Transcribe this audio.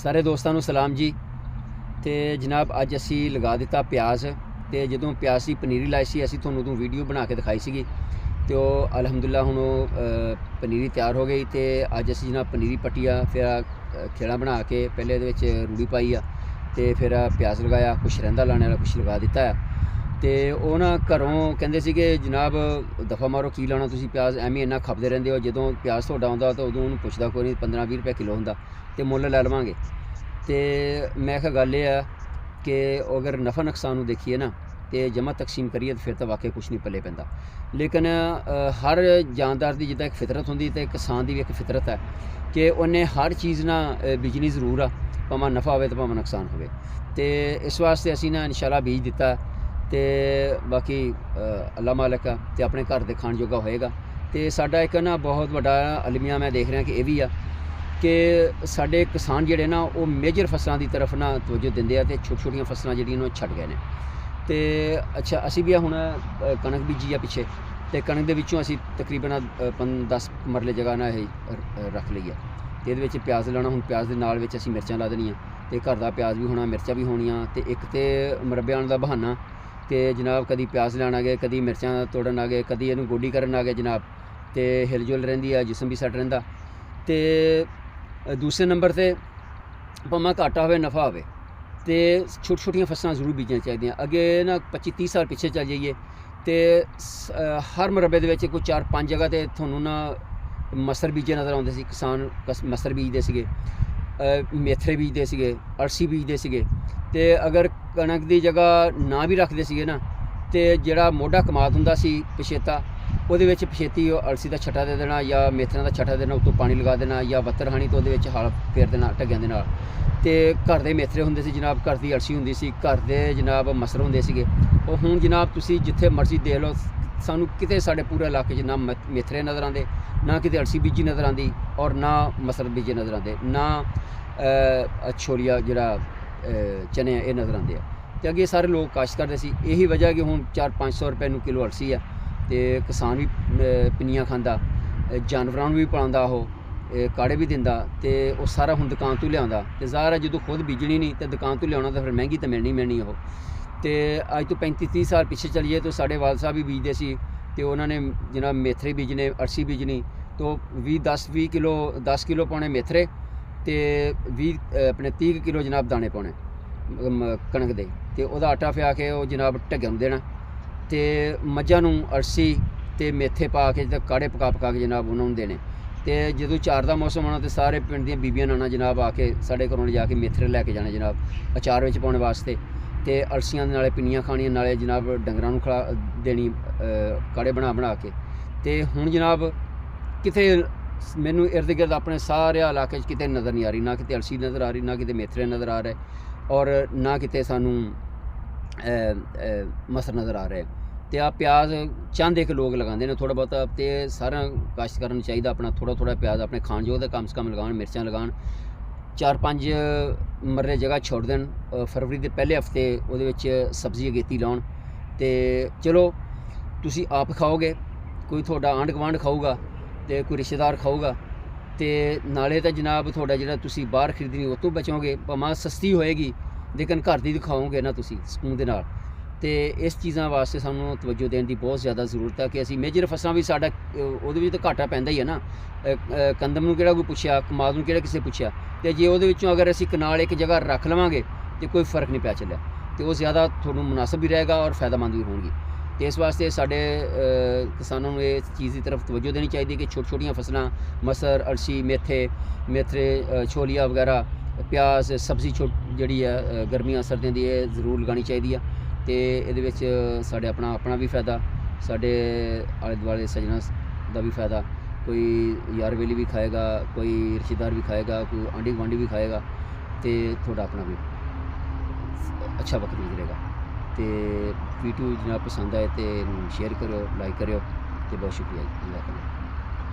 सारे दोस्तों को सलाम जी। तो जनाब अज असी लगा दिता प्याज। तो जो प्याज की पनीरी लाई सी असी थोनों उदों वीडियो बना के दिखाई सी। तो अलहमदुल्ला हुण पनीरी तैयार हो गई। तो अज असी जनाब पनीरी पट्टी आ, फिर खेड़ा बना के पहले ये रूड़ी पाई आ, तो फिर प्याज लगाया, कुछ रहिंदा लाने वाला कुछ लगा दिता है। तो वो ना घरों कहते सी कि जनाब दफ़ा मारो की लाना तुसीं प्याज, एवें इन्ना खपदे रहिंदे हो, जो प्याज तुहाडा आउंदा तो उदों उहनूं पुछदा कोई नहीं, 15-20 रुपए किलो हुंदा ते मुੱਲ लै लवांगे। तो मैं आखिया गल ये कि अगर नफ़ा नुकसान देखिए ना तो जमा तकसीम करिए तो फिर तो वाकई कुछ नहीं पल्ले पैंदा। लेकिन हर जानदार की जिद्दां एक फितरत होंदी तो किसान की भी एक फितरत है कि उन्हें हर चीज़ ना बीजनी जरूर आ, भावें नफ़ा होवे तो भावें नुकसान होवे। तो इस वास्ते असी ना इंशाअल्लाह बीज दिता। तो बाकी अल्लाह मालिक आ तो अपने घर के खाण जोगा होएगा। तो साडा एक ना बहुत बड़ा अलमिया मैं देख रहा कि यह भी आ कि साडे किसान जिहड़े ना वो मेजर फसलों की तरफ ना तवज्जो दिंदे आ ते छोटी छोटियां फसलां जिहड़ियां छड्ड गए ने। तो अच्छा असी भी हुण कणक बीजी आ पिछे, तो कणक दे विचों असी तकरीबन 10 मरले जगह ना रख लई है। तो ये प्याज लाना, हुण प्याज के नाल विच असी मिर्चां ला देनियां, तो घर का प्याज भी होना, मिर्चां भी होणियां। तो एक तो मुरब्बे आउण दा बहाना कि जनाब कदी प्याज लैण आ गए, कदी मिर्चां तोड़न आ गए, कदी इहनूं गोडी करन आ गए जनाब। तो हिलजुल रहिंदी है, जिसम भी सैट रहिंदा। तो दूसरे नंबर पर भावें घाटा होवे नफ़ा होवे तो छोटी छोटियां फसलां जरूर बीजना चाहिए। अगे ना 25-30 साल पिछे चल जाइए तो हर मुरब्बे दे विच कोई 4-5 जगह तो थोनों ना मसर बीजे नज़र आउंदे सी। किसान मसर बीजदे सीगे, मेथरे बीजदे सीगे, अड़सी बीजदे सीगे। तो अगर कणक की जगह ना भी रखते सीगे ना तो जिहड़ा मोढा कमाद हुंदा सी पछेता, ਉਹਦੇ ਵਿੱਚ ਪਛੇਤੀ ਅਲਸੀ ਦਾ ਛੱਟਾ ਦੇ ਦੇਣਾ ਜਾਂ ਮੇਥਰਿਆਂ ਦਾ ਛੱਟਾ ਦੇਣਾ, ਉੱਤੋਂ ਪਾਣੀ ਲਗਾ ਦੇਣਾ ਜਾਂ ਬੱਤਰ ਹਾਣੀ ਤੋਂ ਉਹਦੇ ਵਿੱਚ ਹਲ ਫੇਰ ਦੇਣਾ ਢੱਗਿਆਂ ਦੇ ਨਾਲ। ਤੇ ਘਰ ਦੇ ਮੇਥਰੇ ਹੁੰਦੇ ਸੀ ਜਨਾਬ, ਘਰ ਦੀ ਅਲਸੀ ਹੁੰਦੀ ਸੀ, ਘਰ ਦੇ ਜਨਾਬ ਮਸਰ ਹੁੰਦੇ ਸੀਗੇ। ਉਹ ਹੁਣ ਜਨਾਬ ਤੁਸੀਂ ਜਿੱਥੇ ਮਰਜ਼ੀ ਦੇਖ ਲਓ, ਸਾਨੂੰ ਕਿਤੇ ਸਾਡੇ ਪੂਰੇ ਇਲਾਕੇ 'ਚ ਨਾ ਮੇਥਰੇ ਨਜ਼ਰ ਆਉਂਦੇ, ਨਾ ਕਿਤੇ ਅਲਸੀ ਬੀਜੀ ਨਜ਼ਰ ਆਉਂਦੀ ਔਰ ਨਾ ਮਸਰ ਬੀਜੇ ਨਜ਼ਰ ਆਉਂਦੇ, ਨਾ ਛੋਲੀਆ ਜਿਹੜਾ ਚਨੇ ਇਹ ਨਜ਼ਰ ਆਉਂਦੇ ਆ। ਤੇ ਅੱਗੇ ਸਾਰੇ ਲੋਕ ਕਾਸ਼ਤ ਕਰਦੇ ਸੀ। ਇਹੀ ਵਜ੍ਹਾ ਕਿ ਹੁਣ 400-500 रुपए ਨੂੰ किलो ਅਲਸੀ ਆ। तो किसान भी पिनियाँ खांदा, जानवरों भी पालदा, काड़े भी दिंदा। तो वह सारा हुण दुकान तो लिया। तो ज़ाहिर है जो खुद बीजनी नहीं तो दुकान तो लिया तो फिर महंगी तो मिलनी वो। तो अज तो 35-30 साल पिछे चलीए तो साढ़े वाल साहब भी बीजते सी। तो उन्होंने जनाब मेथरे बीजने, अड़सी बीजनी, तो 10-20 किलो 10 किलो पाने मेथरे, तो 20 अपने 30 किलो जनाब दाने पाने कणक दे। तो वह आटा फिया के वो जनाब ढग्गे नूं देना। तो मझां नूं अड़सी ते मेथे पा के ते काढ़े पका के जनाब उन्होंने देने। तो जो चार का मौसम आना तो सारे पिंड दी बीबियां आना जनाब आके साढ़े घरों जाके मेथरे लैके जाने जनाब अचार में पाने वास्ते। तो अड़सियां नाले पिनियां खानियां, नाले जनाब डंगरां नूं खिला देनी काढ़े बना के। तो हुण जनाब किते मैनू इर्द गिर्द अपने सारे इलाके किते नज़र नहीं आ रही, ना किते अड़सी नज़र आ रही, ना किते मेथरे नज़र आ रहे और ना किते सानू मसर नज़र आ रहे। तो आ प्याज चाहते कि लोग लगाते हैं थोड़ा बहुता। तो सारा काश्त करना चाहिए अपना थोड़ा थोड़ा प्याज अपने खाण जो कम से कम लगान, मिर्चां लगान। 4-5 मरले जगह छोड़ देन, फरवरी के पहले हफ्ते वो सब्जी अगेती लाउन। तो चलो तुसी आप खाओगे, कोई थोड़ा आंढ गवांढ खाऊगा, तो कोई रिश्तेदार खाऊगा। तो नाले तो जनाब थोड़ा जिहड़ा तुसी बाहर खरीदनी उस तो बचोगे, भावें सस्ती होएगी लेकिन घर दी खाओगे ना तुसी सकून दे नाल। तो इस चीज़ों वास्ते सानू तवज्जो देने की बहुत ज़्यादा जरूरत है कि असी मेजर फसलां भी साडा उहदे विच तो घाटा पैंदा ही है ना। कंदम नूं किहड़ा कोई पुछया, कमाद नूं किहड़ा किसे पुछया। तो जे उहदे विचों अगर असी कनाल एक जगह रख लवांगे तो कोई फर्क नहीं पै चलिया, तो वह ज़्यादा तुहानूं मुनासिब भी रहेगा और फायदेमंद भी होगी। तो इस वास्ते साडे किसानों को इस चीज़ की तरफ तवज्जो देनी चाहिए कि छोटी छोटियां फसलां मसर, अड़सी, मेथरे, छोलिया वगैरह, प्याज, सब्जी जिहड़ी है गर्मियां सर्दियों की जरूर लगानी चाहिए। तो ये साढ़े अपना भी फायदा, साढ़े आले दुआले सजना का भी फायदा, कोई यार वेली भी खाएगा, कोई रिश्तेदार भी खाएगा, कोई आंढी गुआंढी भी खाएगा। तो थोड़ा अपना भी अच्छा वक्त गुजरेगा। तो वीडियो जनाब पसंद आए तो शेयर करो, लाइक करो। तो बहुत शुक्रिया, अल्लाह